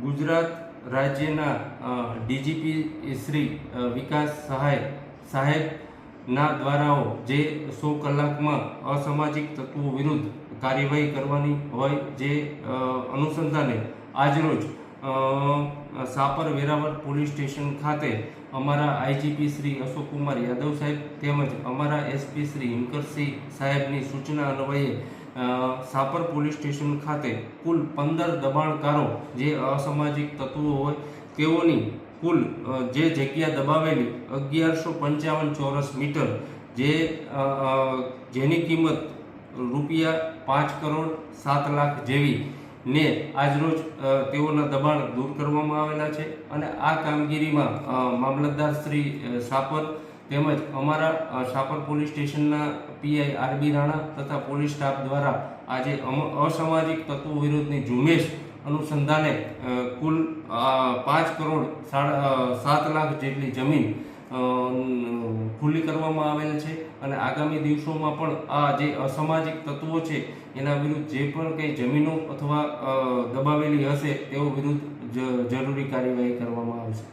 ગુજરાત રાજ્યના ડીજીપી શ્રી વિકાસ સહાય સાહેબના દ્વારાઓ જે 100 કલાકમાં અસામાજિક તત્વો વિરુદ્ધ કાર્યવાહી કરવાની હોય જે અનુસંધાને આજરોજ સાપર વેરાવળ પોલીસ સ્ટેશન ખાતે અમારા આઈજીપી શ્રી અશોકકુમાર યાદવ સાહેબ તેમજ અમારા એસપી શ્રી હિમકરસિંહ સાહેબની સૂચના અન્વયે સાપર પોલીસ સ્ટેશન ખાતે કુલ 15 દબાણકારો જે અસામાજિક તત્વો હોય તેઓની કુલ જે જગ્યા દબાવેલી 1155 ચોરસ મીટર જેની કિંમત ₹5,07,00,000 જેવી ને આજરોજ તેઓના દબાણ દૂર કરવામાં આવેલા છે અને આ કામગીરીમાં મામલતદાર શ્રી સાપર તેમજ અમારા સાપર પોલીસ સ્ટેશનના પીઆઈ આરબી રાણા તથા પોલીસ સ્ટાફ દ્વારા આજે અસામાજિક તત્વો વિરુદ્ધની ઝુંબેશ અનુસંધાને કુલ 5,07,00,000 જેટલી જમીન ખુલ્લી કરવામાં આવેલ છે અને આગામી દિવસોમાં પણ આ જે અસામાજિક તત્વો છે એના વિરુદ્ધ જે પણ કંઈ જમીનો અથવા દબાવેલી હશે તેઓ વિરુદ્ધ જરૂરી કાર્યવાહી કરવામાં આવશે.